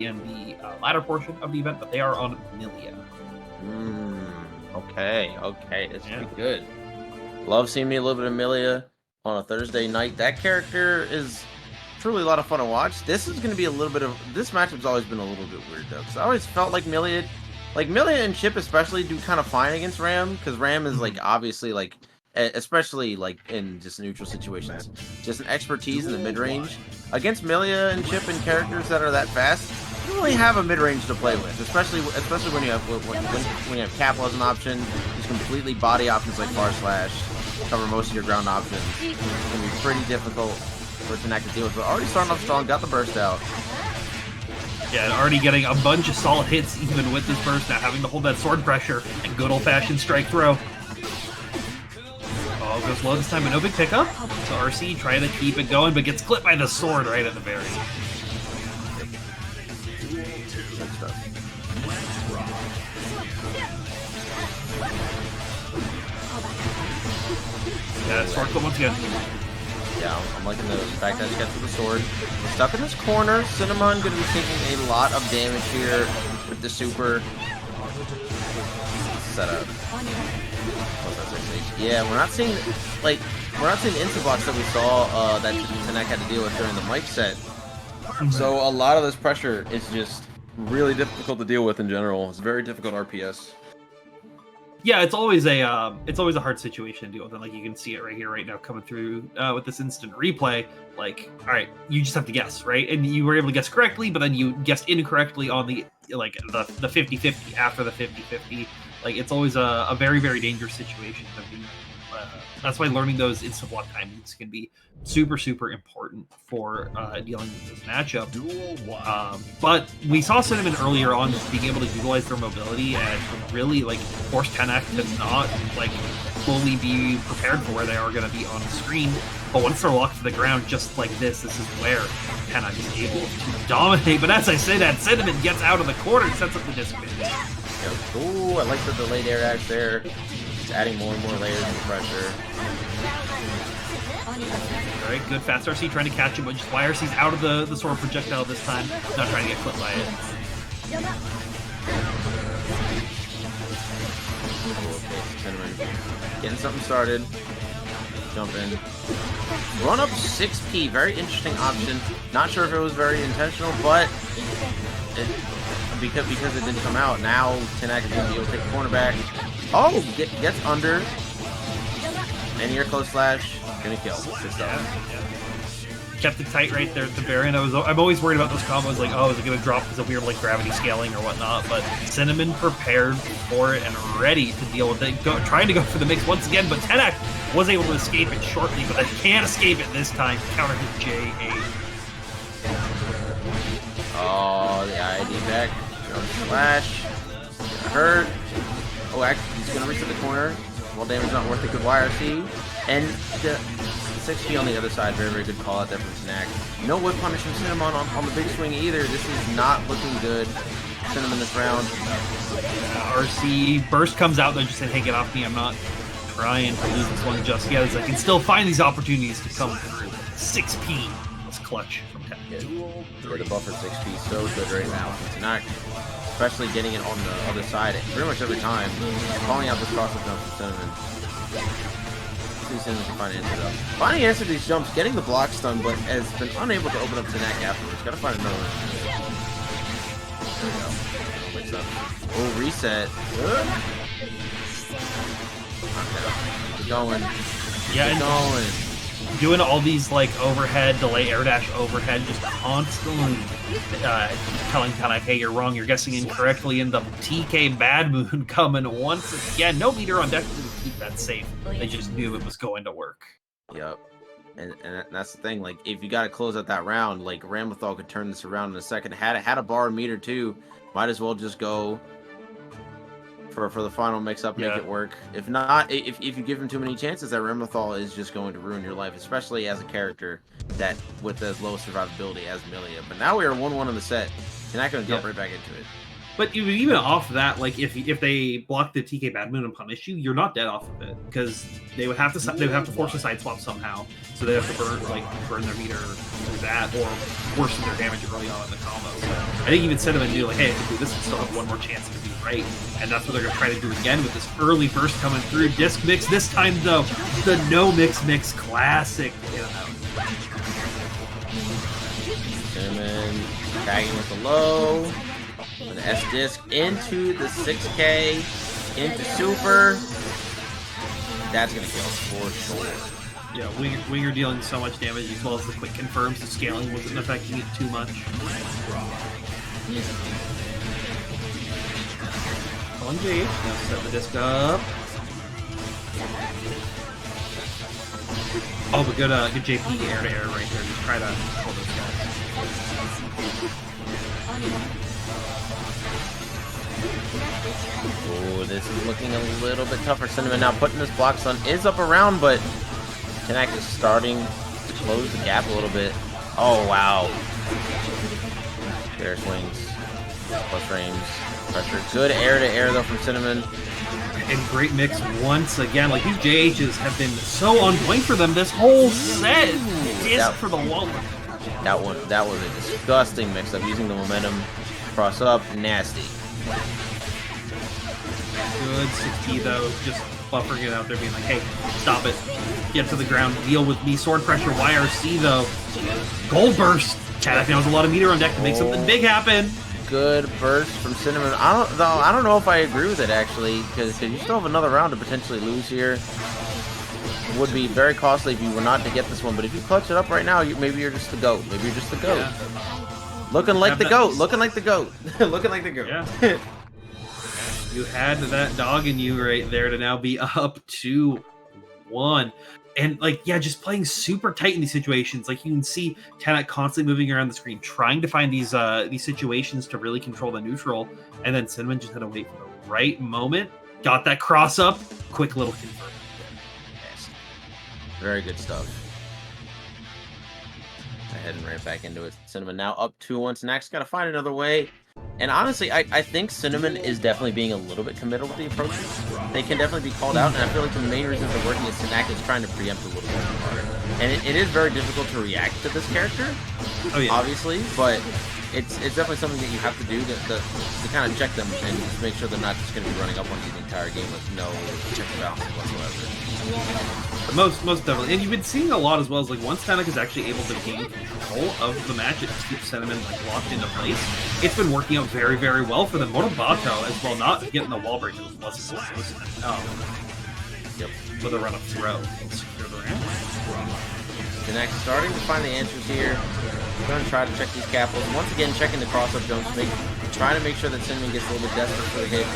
in the latter portion of the event, but they are on Millia. Okay, it's pretty good. Love seeing me a little bit of Millia on a Thursday night. That character is truly a lot of fun to watch. This is going to be a little bit of... This matchup's always been a little bit weird, though, because I always felt like Millia and Chip especially do kind of fine against Ram, because Ram is, like, obviously, like, especially, like, in just neutral situations, just an expertise in the mid-range. Against Millia and Chip and characters that are that fast, you don't really have a mid-range to play with, especially when you have when you have Capel as an option, just completely body options like Far Slash, cover most of your ground options. It's going to be pretty difficult for Tenack to deal with, but already starting off strong, got the burst out. Yeah, and already getting a bunch of solid hits even with this burst, not having to hold that sword pressure and good old-fashioned strike throw. Oh, goes low this time, but no big pickup. So RC trying to keep it going, but gets clipped by the sword right at the very end. Good stuff. Yeah, sword clip once again. Yeah, I'm liking the fact that he gets with the sword. Stuck in this corner. Cinamon going to be taking a lot of damage here with the super setup. Yeah, we're not seeing the instant blocks that we saw that Tenack had to deal with during the mic set. So a lot of this pressure is just really difficult to deal with in general. It's very difficult RPS. Yeah, it's always a hard situation to deal with, and like you can see it right here, right now, coming through with this instant replay. Like, all right, you just have to guess, right? And you were able to guess correctly, but then you guessed incorrectly on the 50-50 after the 50-50. Like, it's always a very, very dangerous situation to be. That's why learning those instant block timings can be super, super important for dealing with this matchup. But we saw Cinamon earlier on just being able to utilize their mobility and really like force Tenack to not like fully be prepared for where they are going to be on the screen. But once they're locked to the ground, just like this is where Tenack is able to dominate. But as I say that, Cinamon gets out of the corner and sets up the disc. Ooh, I like the delayed air dash there. Just adding more and more layers of pressure. Alright, good fast RC trying to catch him, but just YRC's out of the sword projectile this time. Not trying to get clipped by it. Getting something started. Jump in. Run up 6P, very interesting option. Not sure if it was very intentional, but because it didn't come out, now Tenack is going to be able to take the cornerback. Oh, gets under. And ear close slash, gonna kill. Kept it tight right there at the very end. I'm always worried about those combos, like, oh, is it gonna drop because of weird like gravity scaling or whatnot? But Cinamon prepared for it and ready to deal with it. Trying to go for the mix once again, but Tenack was able to escape it shortly, but they can't escape it this time. Counter hit J8. Oh, the ID back. Slash. Hurt. Oh, actually, he's gonna reach to the corner. Well, damage not worth a good YRC. And the 6P on the other side, very, very good call out there from Tenack. No whip punish from Cinamon on the big swing either. This is not looking good. Cinamon this round. RC burst comes out there, just saying, hey, get off me. I'm not trying to lose this one just yet, as I can still find these opportunities to come through. 6P was clutch from Tenack. Yeah, the buffer 6P is so good right now from Tenack. Especially getting it on the other side pretty much every time. Calling out this cross-up jump from Cinamon. See if Cinamon can find an answer though. Finding answer to these jumps, getting the block stun, but has been unable to open up Tenack afterwards. Gotta find another one. There we go. Oh, reset. Keep going. Yeah, Keep going. Doing all these like overhead, delay air dash overhead, just constantly telling Tenack, hey, you're wrong, you're guessing incorrectly, and the TK Bad Moon coming once again. No meter on deck to keep that safe. They just knew it was going to work. Yep. And that's the thing, like, if you got to close out that round, like, Ramlethal could turn this around in a second. Had a bar meter too. Might as well just go for the final mix-up, make it work. If not, if you give him too many chances, that Ramlethal is just going to ruin your life, especially as a character that with as low survivability as Millia. But now we are 1-1 in the set. Tenack going to jump right back into it. But even off that, like if they block the TK Bad Moon and punish you, you're not dead off of it because they would have to force a side swap somehow. So they have to burn their meter through that or worsen their damage early on in the combo. So I think even Cinamon knew like, hey, if I do this, I still have one more chance to be right, and that's what they're gonna try to do again with this early burst coming through. Disc mix this time though, the no mix classic. Cinamon tagging with the low. With the S disc into the 6K, into super. That's gonna kill for sure. Yeah, Winger dealing so much damage as well as the quick confirms. The scaling wasn't affecting it too much. On G, now set the disc up. Oh, but good JP air to air right there. Just try to hold those guys. Oh, this is looking a little bit tougher. Cinamon now putting this block stun is up around, but Tenack is starting to close the gap a little bit. Oh, wow. Air swings, plus frames, pressure. Good air to air though from Cinamon. And great mix once again. Like these JHs have been so on point for them this whole set. Disc for the wall. That was a disgusting mix up using the momentum. Cross up, nasty. Good 6P though, just buffering it out there, being like, hey, stop it. Get to the ground, deal with me. Sword pressure, YRC though. Gold burst. Tenack now has a lot of meter on deck to make something big happen. Good burst from Cinamon. I don't know if I agree with it actually, because you still have another round to potentially lose here. It would be very costly if you were not to get this one, but if you clutch it up right now, maybe you're just the GOAT. Maybe you're just the GOAT. Yeah. Looking like the GOAT. Looking like the GOAT. Looking like the GOAT. Yeah. You had that dog in you right there to now be up 2-1. And like, yeah, just playing super tight in these situations. Like you can see Tenack constantly moving around the screen, trying to find these situations to really control the neutral. And then Cinamon just had to wait for the right moment. Got that cross up. Quick little confirm. Yes. Very good stuff. I heading right back into it. Cinamon now up 2-1. Tenack's got to find another way. And honestly, I think Cinamon is definitely being a little bit committal with the approaches. They can definitely be called out, and I feel like the main reason they're working is Tenack is trying to preempt a little bit harder. And it is very difficult to react to this character, obviously, but it's definitely something that you have to do to kind of check them and just make sure they're not just going to be running up on you the entire game with no check and balance whatsoever. Most definitely, and you've been seeing a lot as well as like once Tenack is actually able to gain control of the match, it keeps Cinamon like locked into place. It's been working out very, very well for them. Monobato as well, not getting the wall break as well as with a run up throw. Tenack starting to find the answers here. Going to try to check these capitals. Once again, checking the cross-up jumps, trying to make sure that Cinamon gets a little bit desperate for the hit.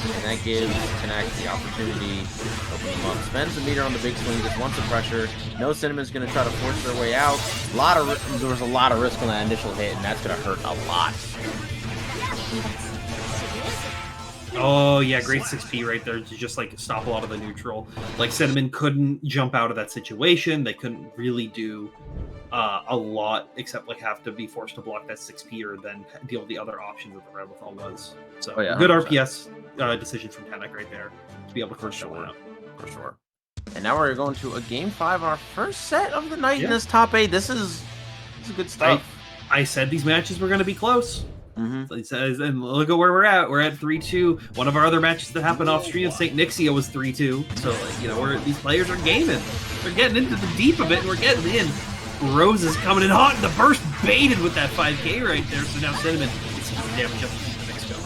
And that gives Tenack the opportunity to open him up. Spends the meter on the big swing, just wants the pressure. No Cinamon's going to try to force their way out. There was a lot of risk on that initial hit, and that's going to hurt a lot. Oh yeah, great 6P right there to just like stop a lot of the neutral. Like Cinamon couldn't jump out of that situation. They couldn't really do a lot except like have to be forced to block that 6P or then deal with the other options that the Ramlethal was. So good 100%. RPS decision from Tenack right there to be able to first one out. For sure. And now we're going to a game 5 on our first set of the night in this top 8. This is good stuff. I said these matches were going to be close. Mm-hmm. And look at where we're at. We're at 3-2. One of our other matches that happened off stream, St. Nixia, was 3-2. So like, you know, these players are gaming. They're getting into the deep of it, and we're getting in. Rose is coming in hot, and the burst baited with that 5K right there. So now Cinamon gets some damage up to keep the mix going.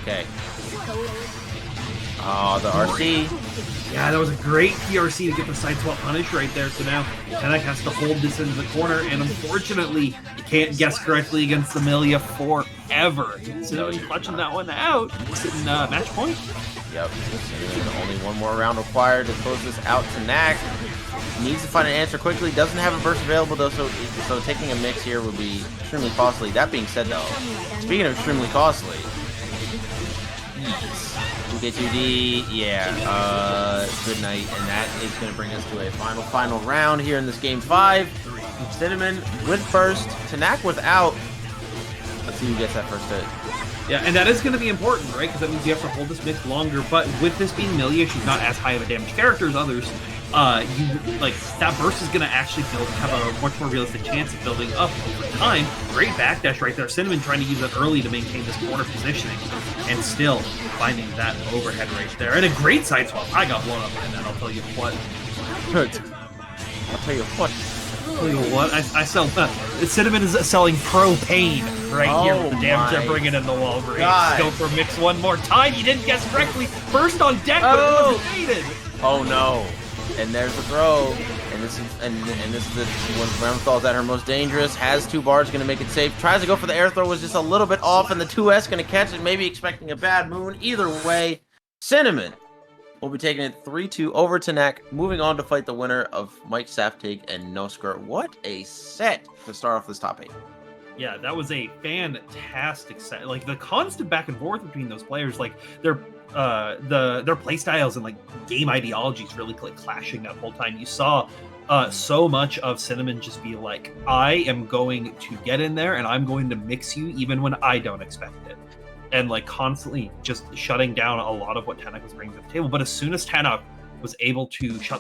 Okay. Oh, the RC. Yeah, that was a great PRC to get the side swap punish right there. So now Tenack has to hold this into the corner, and unfortunately, you can't guess correctly against the Millia forever. So he's clutching that one out. Sitting match point. Yep. Only one more round required to close this out. Tenack needs to find an answer quickly. Doesn't have a burst available though, so taking a mix here would be extremely costly. That being said, though, speaking of extremely costly, 2K2D, good night, and that is going to bring us to a final round here in this game 5. Cinamon with burst, Tenack without. Let's see who gets that first hit. Yeah, and that is going to be important, right? Because that means you have to hold this mix longer. But with this being Millia, she's not as high of a damage character as others. That burst is going to actually have a much more realistic chance of building up over time. Great backdash right there. Cinamon trying to use it early to maintain this corner positioning, and still finding that overhead right there. And a great side swap. I got blown up in that. I'll tell you what. I'll tell you what. I sell. Cinamon is selling propane right here with the damage they're bringing in the Wolverine. Go for mix one more time. You didn't guess correctly. First on deck, but it wasn't needed. Oh no! And there's the throw. And this is when Ramlethal is at her most dangerous. Has 2 bars, going to make it safe. Tries to go for the air throw, was just a little bit off, and the 2S going to catch it. Maybe expecting a bad moon. Either way, Cinamon will be taking it 3-2 over Tenack, moving on to fight the winner of Mike Saftig and Nosker. What a set to start off this top 8. Yeah, that was a fantastic set. Like, the constant back and forth between those players, like, their play styles and, like, game ideologies really, like, clashing that whole time. You saw so much of Cinamon just be like, I am going to get in there and I'm going to mix you even when I don't expect it. And, like, constantly just shutting down a lot of what Tenack was bringing to the table. But as soon as Tenack was able to shut